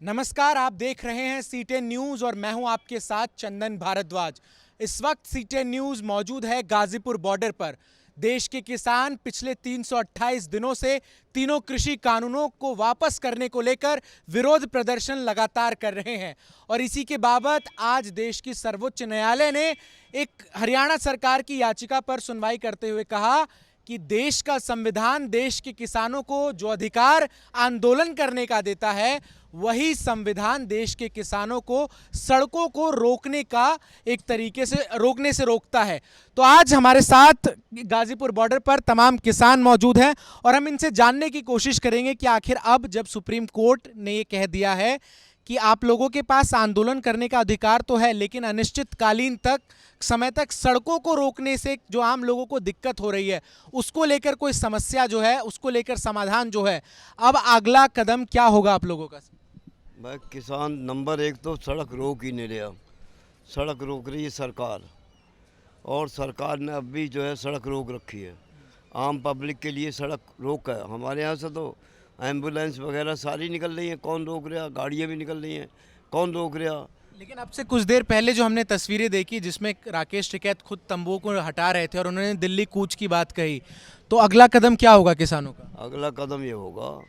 नमस्कार, आप देख रहे हैं सी10 न्यूज़ और मैं हूं आपके साथ चंदन भारद्वाज। इस वक्त सी10 न्यूज़ मौजूद है गाजीपुर बॉर्डर पर। देश के किसान पिछले 328 दिनों से तीनों कृषि कानूनों को वापस करने को लेकर विरोध प्रदर्शन लगातार कर रहे हैं और इसी के बाबत आज देश की सर्वोच्च न्यायालय ने एक हरियाणा सरकार की याचिका पर सुनवाई करते हुए कहा कि देश का संविधान देश के किसानों को जो अधिकार आंदोलन करने का देता है, वही संविधान देश के किसानों को सड़कों को रोकने का एक तरीके से रोकता है। तो आज हमारे साथ गाजीपुर बॉर्डर पर तमाम किसान मौजूद हैं और हम इनसे जानने की कोशिश करेंगे कि आखिर अब जब सुप्रीम कोर्ट ने ये कह दिया है कि आप लोगों के पास आंदोलन करने का अधिकार तो है, लेकिन अनिश्चितकालीन समय तक सड़कों को रोकने से जो आम लोगों को दिक्कत हो रही है, उसको लेकर कोई समस्या जो है, उसको लेकर समाधान जो है, अब अगला कदम क्या होगा आप लोगों का? भाई किसान नंबर एक तो सड़क रोक ही नहीं रहा। सड़क रोक रही है सरकार, और सरकार ने अब भी जो है सड़क रोक रखी है। आम पब्लिक के लिए सड़क रोक है। हमारे यहाँ से तो एम्बुलेंस वगैरह सारी निकल रही हैं, कौन रोक रहा? गाड़ियाँ भी निकल रही हैं, कौन रोक रहा? लेकिन अब से कुछ देर पहले जो हमने तस्वीरें देखी जिसमें राकेश टिकैत खुद तंबुओं को हटा रहे थे और उन्होंने दिल्ली कूच की बात कही, तो अगला कदम क्या होगा किसानों का? अगला कदम ये होगा,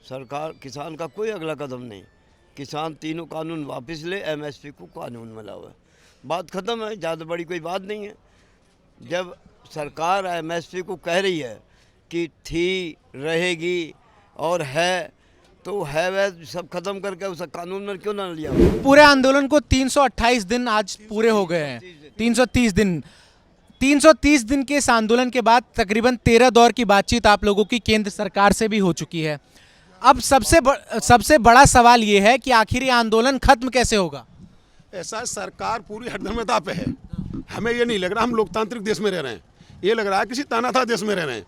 सरकार किसान का कोई अगला कदम नहीं। किसान तीनों कानून वापस ले, एमएसपी को कानून में लाओ, बात ख़त्म है। ज़्यादा बड़ी कोई बात नहीं है। जब सरकार एमएसपी को कह रही है कि थी, रहेगी और है, तो है वह सब खत्म करके उसे कानून में क्यों ना लिया? पूरे आंदोलन को 328 दिन आज पूरे हो गए हैं। 330 दिन के इस आंदोलन के बाद तकरीबन 13 दौर की बातचीत आप लोगों की केंद्र सरकार से भी हो चुकी है। अब सबसे बड़ा सवाल ये है कि आखिर ये आंदोलन खत्म कैसे होगा? ऐसा सरकार पूरी हठधर्मिता पे है। हमें ये नहीं लग रहा हम लोकतांत्रिक देश में रह रहे हैं, ये लग रहा है किसी तानाशाह देश में रह रहे हैं।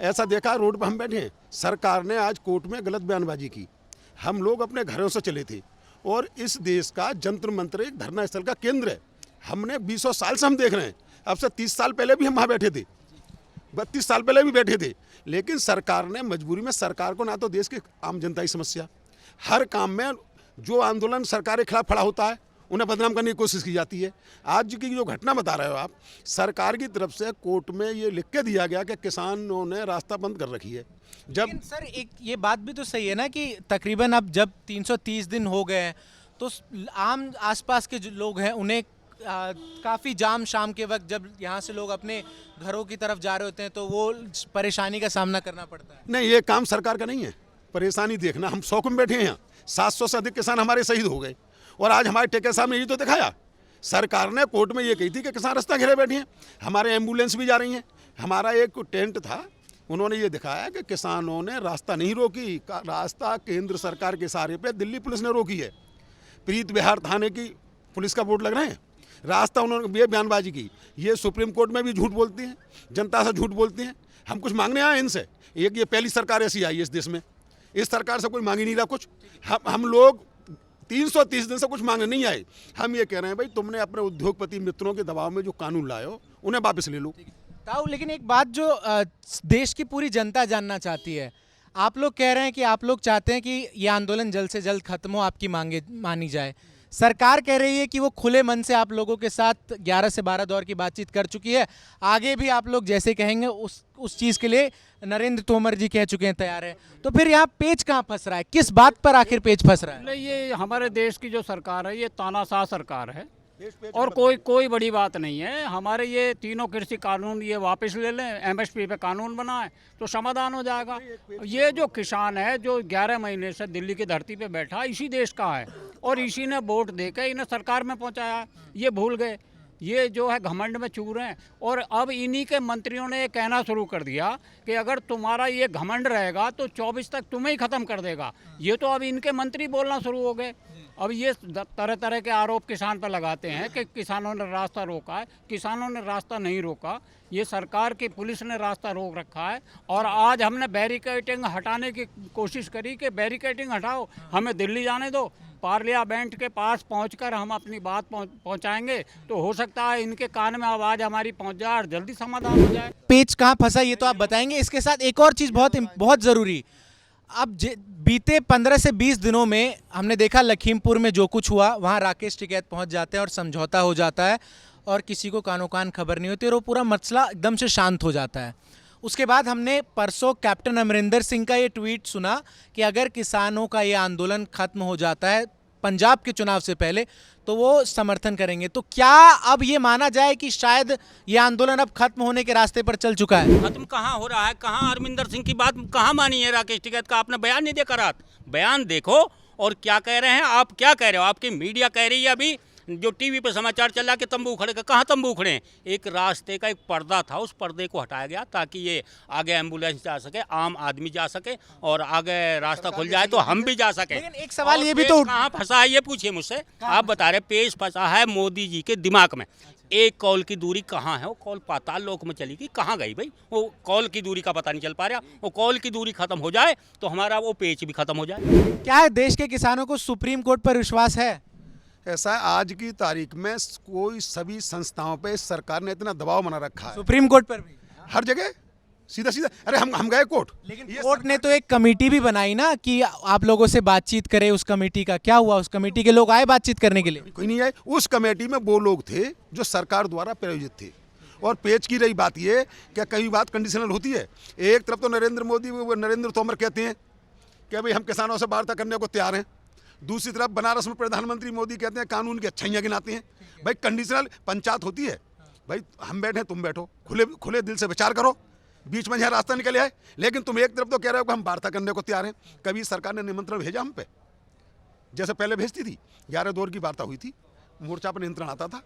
ऐसा देखा रोड पर हम बैठे हैं, सरकार ने आज कोर्ट में गलत बयानबाजी की। हम लोग अपने घरों से चले थे और इस देश का जंतर मंतर एक धरना स्थल का केंद्र है। हमने 20 साल से हम देख रहे हैं। अब से 30 साल पहले भी हम वहाँ बैठे थे, 32 साल पहले भी बैठे थे, लेकिन सरकार ने मजबूरी में, सरकार को ना तो देश की आम जनता की समस्या, हर काम में जो आंदोलन सरकार के खिलाफ खड़ा होता है उन्हें बदनाम करने की कोशिश की जाती है। आज की जो घटना बता रहे हो आप, सरकार की तरफ से कोर्ट में ये लिख के दिया गया कि किसानों ने रास्ता बंद कर रखी है। जब सर एक ये बात भी तो सही है ना कि तकरीबन अब जब 330 दिन हो गए हैं तो आम आसपास के जो लोग हैं उन्हें काफ़ी जाम शाम के वक्त जब यहाँ से लोग अपने घरों की तरफ जा रहे होते हैं तो वो परेशानी का सामना करना पड़ता है। नहीं, ये काम सरकार का नहीं है परेशानी देखना। हम शौक में बैठे हैं यहाँ, 700 से अधिक किसान हमारे शहीद हो गए और आज हमारे टेके साहब ने ये तो दिखाया। सरकार ने कोर्ट में ये कही थी कि किसान रास्ता घेरे बैठे हैं, हमारे एम्बुलेंस भी जा रही हैं। हमारा एक टेंट था, उन्होंने ये दिखाया कि किसानों ने रास्ता नहीं रोकी, रास्ता केंद्र सरकार के इशारे पे दिल्ली पुलिस ने रोकी है। प्रीत विहार थाने की पुलिस का बोर्ड लग रहे हैं, रास्ता उन्होंने ये बयानबाजी की। ये सुप्रीम कोर्ट में भी झूठ बोलती हैं, जनता से झूठ बोलती हैं। हम कुछ मांगने आए इनसे, एक ये पहली सरकार ऐसी आई है इस देश में, इस सरकार से कोई मांग ही नहीं रहा कुछ। हम लोग 330 दिन से कुछ मांगने नहीं आए। हम ये कह रहे हैं भाई, तुमने अपने उद्योगपति मित्रों के दबाव में जो कानून लाए हो उन्हें वापस ले लो। ताऊ, लेकिन एक बात जो देश की पूरी जनता जानना चाहती है, आप लोग कह रहे हैं कि आप लोग चाहते हैं कि ये आंदोलन जल्द से जल्द खत्म हो, आपकी मांगे मानी जाए। सरकार कह रही है कि वो खुले मन से आप लोगों के साथ 11 से 12 दौर की बातचीत कर चुकी है, आगे भी आप लोग जैसे कहेंगे उस चीज़ के लिए नरेंद्र तोमर जी कह चुके हैं तैयार है। तो फिर यहाँ पेच कहाँ फंस रहा है? किस बात पर आखिर पेच फंस रहा है? नहीं, ये हमारे देश की जो सरकार है ये तानाशाह सरकार है और कोई बड़ी बात नहीं है। हमारे ये तीनों कृषि कानून ये वापस ले लें, एमएसपी पे कानून बनाए तो समाधान हो जाएगा। ये जो किसान है जो 11 महीने से दिल्ली की धरती पे बैठा, इसी देश का है और इसी ने वोट देकर इन्हें सरकार में पहुंचाया। ये भूल गए, ये जो है घमंड में चूर हैं। और अब इन्हीं के मंत्रियों ने ये कहना शुरू कर दिया कि अगर तुम्हारा ये घमंड रहेगा तो 24 तक तुम्हें ही ख़त्म कर देगा। ये तो अब इनके मंत्री बोलना शुरू हो गए। अब ये तरह तरह के आरोप किसान पर लगाते हैं कि किसानों ने रास्ता रोका है। किसानों ने रास्ता नहीं रोका, ये सरकार की पुलिस ने रास्ता रोक रखा है। और आज हमने बैरिकेडिंग हटाने की कोशिश करी कि बैरिकेडिंग हटाओ, हमें दिल्ली जाने दो, पार्लियामेंट के पास पहुंचकर हम अपनी बात पहुंचाएंगे तो हो सकता है इनके कान में आवाज़ हमारी पहुंच जाए और जल्दी समाधान हो जाए। पेच कहाँ फंसा ये तो आप बताएंगे। इसके साथ एक और चीज़ बहुत ज़रूरी, बीते 15 से 20 दिनों में हमने देखा लखीमपुर में जो कुछ हुआ, वहाँ राकेश टिकैत पहुँच जाते हैं और समझौता हो जाता है और किसी को कानो कान खबर नहीं होती और वो पूरा मसला एकदम से शांत हो जाता है। उसके बाद हमने परसों कैप्टन अमरिंदर सिंह का ये ट्वीट सुना कि अगर किसानों का ये आंदोलन खत्म हो जाता है पंजाब के चुनाव से पहले तो वो समर्थन करेंगे। तो क्या अब ये माना जाए कि शायद ये आंदोलन अब खत्म होने के रास्ते पर चल चुका है? खत्म कहाँ हो रहा है, कहाँ अरविंदर सिंह की बात कहाँ मानी है? राकेश टिकैत का आपने बयान नहीं देखा? रात बयान देखो और क्या कह रहे हैं आप, क्या कह रहे हो? आपकी मीडिया कह रही है अभी जो टीवी पे समाचार चल रहा है कि तंबू उखड़े का, कहाँ तंबू उखड़े हैं? एक रास्ते का एक पर्दा था, उस पर्दे को हटाया गया ताकि ये आगे एम्बुलेंस जा सके, आम आदमी जा सके और आगे रास्ता खुल जाए तो हम भी जा सके। लेकिन एक सवाल और ये भी पेच तो कहाँ फंसा है ये पूछिए मुझसे। आप बता रहे पेच फंसा है मोदी जी के दिमाग में। एक कॉल की दूरी कहाँ है? वो कॉल पाताल लोक में चली गई, कहाँ गई भाई? वो कॉल की दूरी का पता नहीं चल पा रहा। वो कॉल की दूरी खत्म हो जाए तो हमारा वो पेच भी खत्म हो जाए। क्या है, देश के किसानों को सुप्रीम कोर्ट पर विश्वास है? ऐसा है, आज की तारीख में कोई सभी संस्थाओं पे सरकार ने इतना दबाव बना रखा है, सुप्रीम कोर्ट पर भी? हर जगह सीधा सीधा। अरे हम गए कोर्ट, लेकिन कोर्ट ने तो एक कमेटी भी बनाई ना कि आप लोगों से बातचीत करे। उस कमेटी का क्या हुआ? उस कमेटी के लोग आए बातचीत करने के लिए? कोई नहीं आए। उस कमेटी में वो लोग थे जो सरकार द्वारा प्रायोजित थे। और पेच की रही बात ये, क्या कई बात कंडीशनल होती है? एक तरफ तो नरेंद्र तोमर कहते हैं कि भाई हम किसानों से वार्ता करने को तैयार हैं, दूसरी तरफ बनारस में प्रधानमंत्री मोदी कहते हैं कानून की अच्छाइयाँ गिनाते हैं। भाई कंडीशनल पंचायत होती है, भाई हम बैठे तुम बैठो, खुले दिल से विचार करो, बीच में यहाँ रास्ता निकल आए। लेकिन तुम एक तरफ तो कह रहे हो कि हम वार्ता करने को तैयार हैं। कभी सरकार ने निमंत्रण भेजा हम पे? जैसे पहले भेजती थी, 11 दौर की वार्ता हुई थी, मोर्चा पर नियंत्रण आता था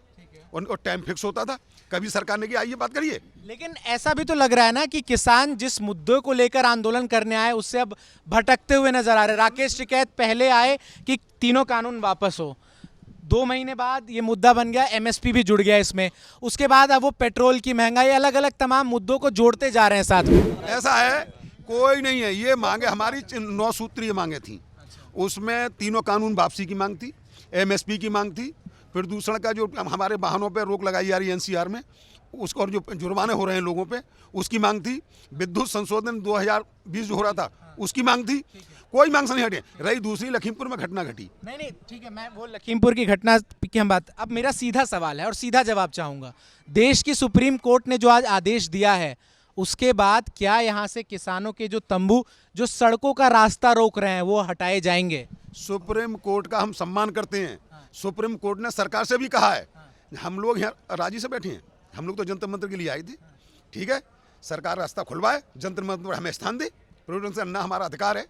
और टाइम फिक्स होता था। कभी सरकार ने की आइए बात करिए। लेकिन ऐसा भी तो लग रहा है ना कि किसान जिस मुद्दों को लेकर आंदोलन करने आए उससे अब भटकते हुए नजर आ रहे हैं। राकेश टिकैत पहले आए कि तीनों कानून वापस हो, 2 महीने बाद ये मुद्दा बन गया, एमएसपी भी जुड़ गया इसमें। उसके बाद अब वो पेट्रोल की महंगाई, अलग अलग तमाम मुद्दों को जोड़ते जा रहे हैं साथ में। ऐसा है, कोई नहीं है। ये मांगे हमारी 9 सूत्रीय मांगे थी, उसमें तीनों कानून वापसी की मांग थी, एमएसपी की मांग थी, प्रदूषण का जो हमारे वाहनों पे रोक लगाई जा रही है एनसीआर में उसको, और जो जुर्माने हो रहे हैं लोगों पे उसकी मांग थी, विद्युत संशोधन 2020 जो हो रहा था उसकी मांग थी। कोई मांग से नहीं हटे। रही दूसरी लखीमपुर में घटना घटी। नहीं ठीक है, मैं वो लखीमपुर की घटना की हम बात। अब मेरा सीधा सवाल है और सीधा जवाब चाहूँगा। देश की सुप्रीम कोर्ट ने जो आज आदेश दिया है उसके बाद क्या यहाँ से किसानों के जो तंबू जो सड़कों का रास्ता रोक रहे हैं वो हटाए जाएंगे? सुप्रीम कोर्ट का हम सम्मान करते हैं। सुप्रीम कोर्ट ने सरकार से भी कहा है, हम लोग यहाँ राजी से बैठे हैं, हम लोग तो जंतर मंतर के लिए आए थे, ठीक है, सरकार रास्ता खुलवाए, जंतर मंतर पर हमें स्थान दे, प्रोटेस्ट करना हमारा अधिकार है,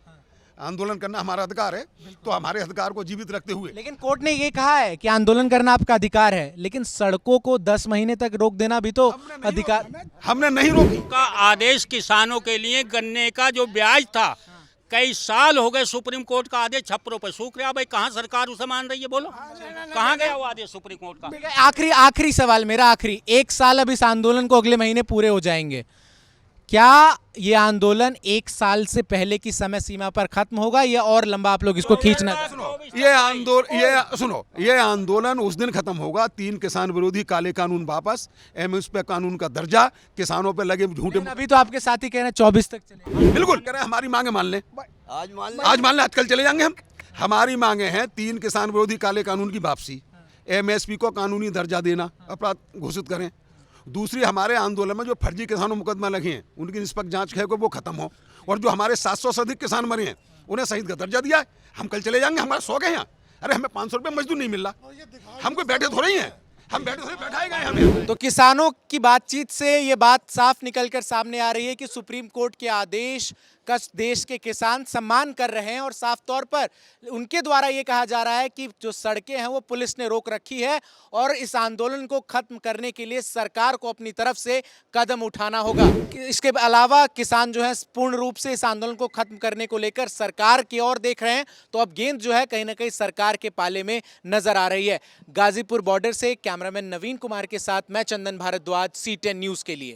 आंदोलन करना हमारा अधिकार है, तो हमारे अधिकार को जीवित रखते हुए। लेकिन कोर्ट ने ये कहा है कि आंदोलन करना आपका अधिकार है, लेकिन सड़कों को 10 महीने तक रोक देना भी तो अधिकार। हमने नहीं रोकी। का आदेश किसानों के लिए गन्ने का जो ब्याज था, कई साल हो गए सुप्रीम कोर्ट का आदेश छप्परों पर सूख रहा। भाई कहाँ सरकार उसे मान रही है? बोलो कहाँ गया वो आदेश सुप्रीम कोर्ट का? आखिरी सवाल मेरा, आखिरी 1 साल अब इस आंदोलन को अगले महीने पूरे हो जाएंगे। क्या ये आंदोलन 1 साल से पहले की समय सीमा पर खत्म होगा या और लंबा आप लोग इसको खींचना? ये आंदोलन उस दिन खत्म होगा 3 किसान विरोधी काले कानून वापस, एमएसपी कानून का दर्जा, किसानों पे लगे झूठे। अभी तो आपके साथी कह रहे हैं 24 तक चलेगा। बिल्कुल कह रहे हैं, हमारी मांगे मान लें, आज मान लें, आज मान लें, आजकल चले जाएंगे हम। हमारी मांगे हैं 3 किसान विरोधी काले कानून की वापसी, एमएसपी को कानूनी दर्जा देना, अपराध घोषित करें। दूसरी, हमारे आंदोलन में जो फर्जी किसानों मुकदमा लगे हैं उनकी निष्पक्ष जांच है को वो खत्म हो, और जो हमारे 700 से अधिक किसान मरे हैं उन्हें शहीद का दर्जा दिया है। हम कल चले जाएंगे, हमारा शौक है यहाँ। अरे हमें 500 रुपये मजदूर नहीं मिल रहा, हम कोई बैठे थोड़े ही हैं, हम बैठे थोड़े बैठाए गए हमें। तो किसानों की बातचीत से ये बात साफ निकलकर सामने आ रही है कि सुप्रीम कोर्ट के आदेश का देश के किसान सम्मान कर रहे हैं और साफ तौर पर उनके द्वारा ये कहा जा रहा है कि जो सड़कें हैं वो पुलिस ने रोक रखी है और इस आंदोलन को खत्म करने के लिए सरकार को अपनी तरफ से कदम उठाना होगा। इसके अलावा किसान जो है पूर्ण रूप से इस आंदोलन को खत्म करने को लेकर सरकार की ओर देख रहे हैं, तो अब गेंद जो है कहीं ना कहीं सरकार के पाले में नजर आ रही है। गाजीपुर बॉर्डर से कैमरामैन नवीन कुमार के साथ मैं चंदन भारद्वाज, C10 न्यूज़ के लिए।